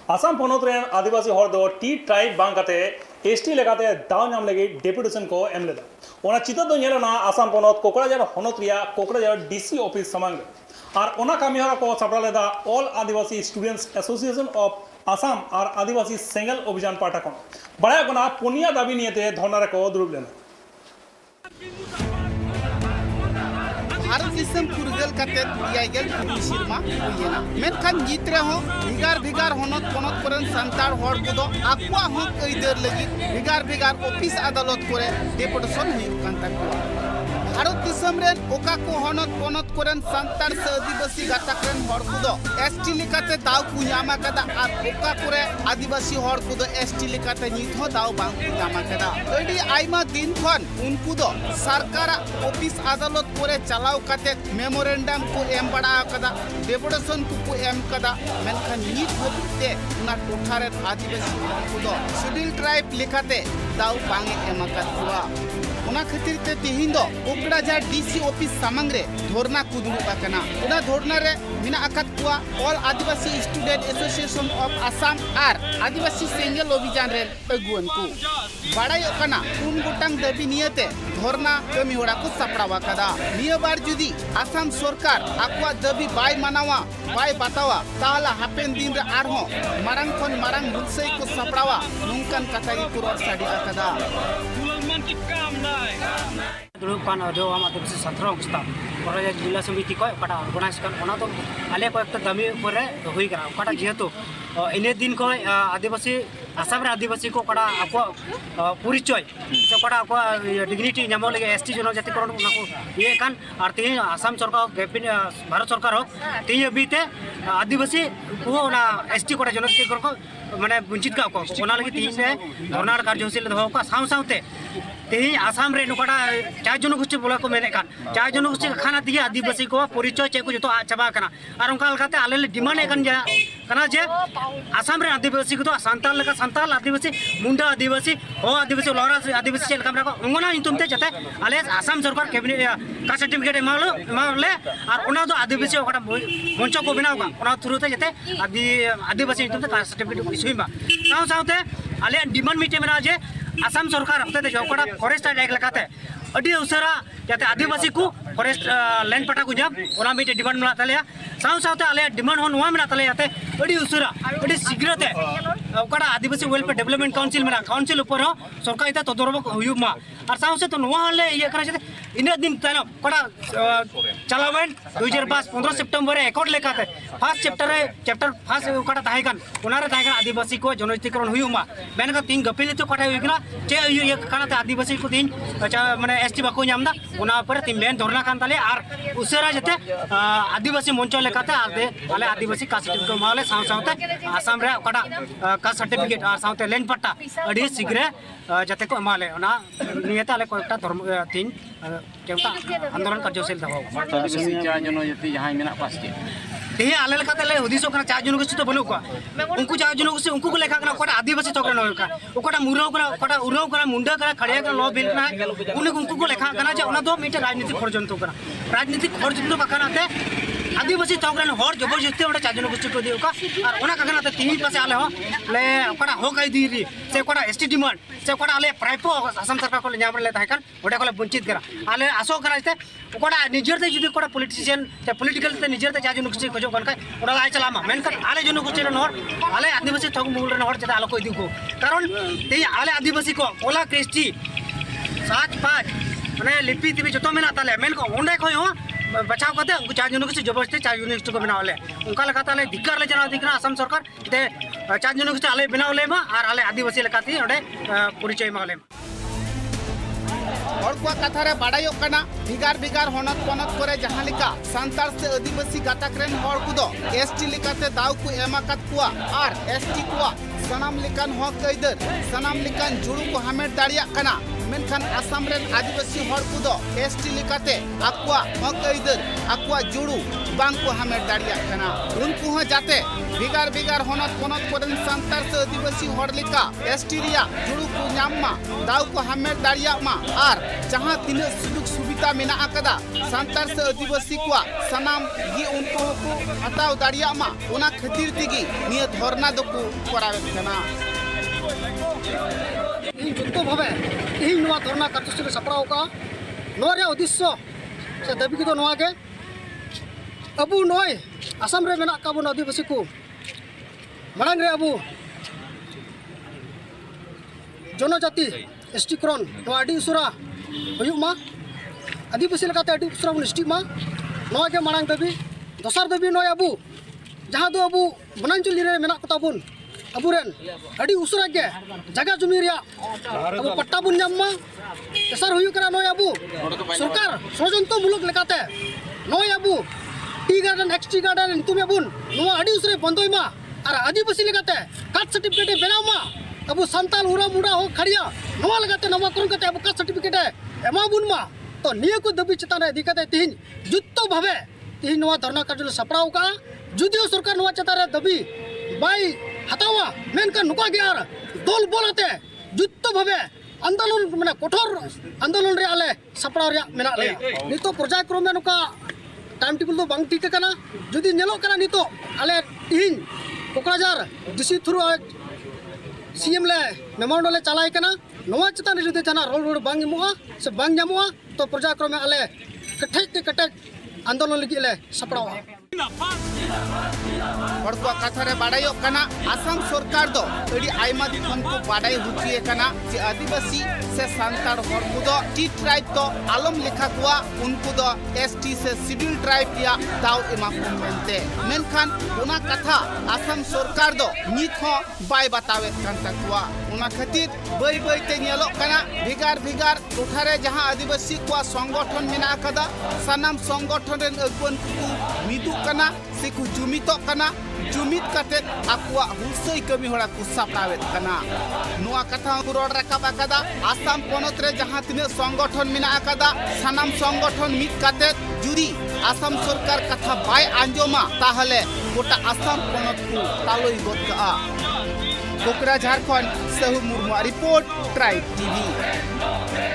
आसाम पनत आदिवासी हर दो T tribe बांग काते एसटी लेकाते दाव नाम लगी डेपुटेशन को एम लेदा ओना चितर दो नेलना आसाम पनत कोकराझार हनत रिया कोकराझार डीसी ऑफिस समांग और ओना कामी हरा को सापड़ा लेदा all Adivasi students association of Assam और आदिवासी सेंगल अभियान पाटा को बड़ा कोना पुनिया दाबी नियते धरना को दुरुब लेना भारत दिसम फुरगल कते याइगल सिरमा होयेना मेनखान जितरे हो भिगार भिगार हनत पनत करन संतार हर कोदो आकुआ हक ऐदर लगी भिगार भिगार ऑफिस अदालत करे डेपुटेशन हुई कान ताकुआ भारत दिसम रेन ओका को हनत पनत करन संतार से आदिवासी गाताकरन हर कोदो एसटी लिकाते दाव कु ᱧᱟᱢᱟ कदा आर ओका करे आदिवासी हर कोदो एसटी लिकाते नित हो दाव बांग कु ᱧᱟᱢᱟ कदा एडी आइमा दिन खन उनको दो सरकार ऑफिस अदालत करे चलाव काते मेमोरेंडम को एम बड़ा कदा डेपुटेशन को एम कदा मेनखान नित होते उना टोठारे आदिवासी को दो शेड्यूल ट्राइब लिखाते दाव बांग एम कदा उना खातिर ते तिहिन दो कोकराझार डीसी ऑफिस सामंग रे धरना कुदुरु बाकना उना धरना रे मिना आकात कुआ all Adivasi student association of Assam आर आदिवासी सेंगल अभियान रे अगुवन को बड़ाई कना उन गोटांग दाबी नियते धरना कमी होड़ा को सपड़ावा कदा निया बार जुदी आसाम सरकार आकुआ दाबी बाय मानावा बाय बतावा ताला हापेन दिन रे आरहो मारंग खन मारंग मुलसई को सपड़ावा नुंकन कथाई को रोड साडी कदा दुरुब कान अदो हम आदिवासी सत्रह अगस्त कोकराझार जिला समिति को कटा ऑर्गेनाइज कर ओना तो आले को एक दामी ऊपर हुई करा कटा जेहेतु इने दिन को आदिवासी आसाम रे आदिवासी को कटा आपको परिचय से कटा आपको डिग्निटी नामो लगे एसटी जनजातिकरण ओना को ये कान और ते आसाम सरकार भारत सरकार हो ते बीते आदिवासी को ओना एसटी कोटा जनजातिकरण को माने वंचित का को ओना लगे तीन से धरना कार्यशील दो का साव सावते तेही आसाम रे नोकड़ा चार जनगोष्ठी बोला को मेने कान चार जनगोष्ठी खाना दिए आदिवासी को परिचय चे को जो चाबा काना और उनका लगाते आले डिमांड है काना जे आसाम रे आदिवासी को तो सांताल लगा सांताल आदिवासी मुंडा आदिवासी हो आदिवासी लोरा आदिवासी चेल कामरा को उंगना इंतुम ते जते आले आसाम सरकार कैबिनेट का सर्टिफिकेट एमाले और उना तो आदिवासी ओकड़ा मंच को बनाव का उना थ्रू ते जते आदिवासी इंतुम ते का सर्टिफिकेट इशुमा साव सावते आले डिमांड मीटे मेना जे आसाम सरकार हफ्ते जोकड़ा फॉरेस्ट एक्ट लगाते अड़ी उसरा जाते आदिवासी को फॉरेस्ट लैंड पटा को जब ओना मीटे डिमांड मेना तले साव सावते आले डिमांड हो नोवा मेना तले जाते अड़ी उसरा अड़ी शीघ्रते ओकड़ा आदिवासी वेलफेयर डेवलपमेंट काउंसिल मेना काउंसिल ऊपर हो सरकार इता तदरब हुयुमा और साव से तो नोवा हले ये करा जते इन दिन तन कोड़ा चलावेन 2005 15 सितंबर एकॉर्ड लेखाते फर्स्ट चैप्टर फर्स्ट कोड़ा ताहेकान ओनारे ताहेकान आदिवासी को जनजातिकरण हुयुमा मेनका तीन गपिल तो कोटा हुइकना चे ये कानाते आदिवासी को तीन माने एसटी बाको नामदा ओना पर तीन मेन धरना कान ताले और उसरा जते आदिवासी मंच लेखाते आले आदिवासी का सर्टिफिकेट माले सावते आसाम रे कोड़ा का सर्टिफिकेट और सावते लैंड पट्टा अडी शीघ्र जते को माले ओना नियते आले कोटा धर्म तीन केवटा आंदोलन कार्यशील दबाव जनजाति जहां मेना पासके ते आले लेखाते ले हुदिसो कना चार जनगोष्ठी तो बनु को उनको चार जनगोष्ठी उनको को लेखा कना कोटा आदिवासी तो कना का ओकटा मुराव कना कोटा उराव कना मुंडा कना खड़िया कना लो बिल कना उनको को लेखा कना जे ओना दो मीटे राजनीतिक खर्जन तो कना राजनीतिक खर्जन तो कनाते आदिवासी चौकरन हर जबरदस्ती ओटा चार जनगोष्ठी को दियो का और ओना कनाते तीन पासे आले हो ले ओकटा हो गई दी से ओकटा एसटी डिमांड से ओकटा आले प्राइपो असम सरकार को ᱧᱟᱢ ले ताहेकान ओडे को वंचित करा आले आसो करा ते ओकटा निजरते जुदी कोटा पॉलिटिशियन ते पॉलिटिकल ते निजरते चार जनगोष्ठी को जो कनका ओडा लाय चलामा मेनका आले जनगोष्ठी रे नहर आले आदिवासी थग मूल रे नहर चदा आलो को इदी को कारण ते आले आदिवासी को ओला क्रिस्टी 7 5 माने लिपि तिबी जतो मेना ताले मेनका ओंडे खय हो बचाव करते उनको चार जनगोष्ठी जबरदस्ती चार जनगोष्ठी को बनावले उनका लगाता ले धिक्कार ले जना दिखना असम सरकार ते चार जनगोष्ठी आले बनावले मा और आले आदिवासी लगाती ओडे परिचय माले और को कथा रे बाडायो कना भिगार भिगार हनत पनत करे जहां लिका संताल से आदिवासी गाताकरेन हर कुदो एसटी लिकाते दाव को एमाकात कुआ और एसटी कुआ सनाम लिकान हक कैदर सनाम लिकान जुड़ू को हमेट दाड़िया कना मेनखान आसाम रेन आदिवासी हर को एसटी लेकाते आकुआ हक आइदार आकुआ जुड़ू बांग को हामेट दाड़िया कना उनको ह जाते बिगार बिगार होनत पोनत कोरेन सांतार से आदिवासी हर लेका एसटी रिया जुड़ू को ᱧᱟᱢ दाव को हामेट दाड़िया और जहां तीना सुजुग सुविधा मेना आकदा सांतार से आदिवासी को सनाम गी उनको को हताव दाड़िया ओना खातिर तिगी निया धरना दको करावे कना इन जुत्तो भावे इन नवा धरना कार्यसूची सपड़ाव का नोरे उद्देश्य से दाबी को नवा के अबू नय आसाम रे मेना काबू आदिवासी को मांग रे अबू जनजाति एसटी क्रन नवा आदि उसरा हुयुमा आदिवासी लगाते आदि उसरा बन एसटी मा नवा के मांग दाबी दोसर दाबी नय अबू जहां दो अबू बनांचल रे मेना को ताबुन अबुरेन अड़ी उसरा के जगह जमी रिया अब पट्टा बुन ᱧᱟᱢ तेसर हुयु करा नय अबू सरकार षडयंत्र मुलक लेकाते नय Abu tea garden x tea garden तुमे बुन नवा अड़ी उसरे बंदोय मा और आदिवासी लेकाते कास्ट सर्टिफिकेट बनाव मा अबू संताल उरा मुड़ा हो खड़िया नवा लगाते नवा करून कते अब कास्ट सर्टिफिकेट एमा बुन मा तो निया को दबी चितान रे दिकाते तिहिन जुत्तो भावे तिहिन नवा धरना कार्य सपड़ाव का जुदियो सरकार नवा चितान रे दबी बाई हतावा मेनका नुका गयार दल बोलते जुत्तो भावे आंदोलन माने कठोर आंदोलन रे आले सपड़ाव रे मेना ले नितो पर्यायक्रम में नुका टाइम टेबल तो बांग ठीक कना जुदी नेलो कना नितो आले तिहिन कोकराझार डीसी थ्रू सीएम ले मेमोरेंडम ले चलाय कना नवा चितान जुदी जना रोल बांग इमुआ से बांग ᱧᱟᱢᱚᱜᱼᱟ तो पर्यायक्रम में आले कटे आंदोलन लगी ले सपड़ाव हड़को कथा रे बाड़ायो कना आसाम सरकार दो अड़ी आयमा दिखन को बाड़ाई हुचिए कना जे आदिवासी से सांतार हड़ को दो टी ट्राइब तो आलम लेखा कुआ उनको दो एसटी से शेड्यूल ट्राइब या दाव एमा को मेनते मेनखान उना कथा आसाम सरकार दो नित हो बाय बतावे कान तकुआ उना खातिर बई बई ते नेलो कना भिगार भिगार टोठारे जहां आदिवासी को संगठन मेना कदा सनाम संगठन रेन अगुवन को मिदु कना से को जुमितो कना जुमित कते आकुआ हुसई कमी होड़ा को सापड़ावे कना नुआ कथा को रोड रखा बाकादा आसाम पोनत रे जहां तिने संगठन मेना आकादा सनाम संगठन मित कते जुदी आसाम सरकार कथा बाय आंजोमा ताहले गोटा आसाम पोनत को तालोई गोद का कोकराझार खन सहु मुर्मू रिपोर्ट ट्राइब टीवी।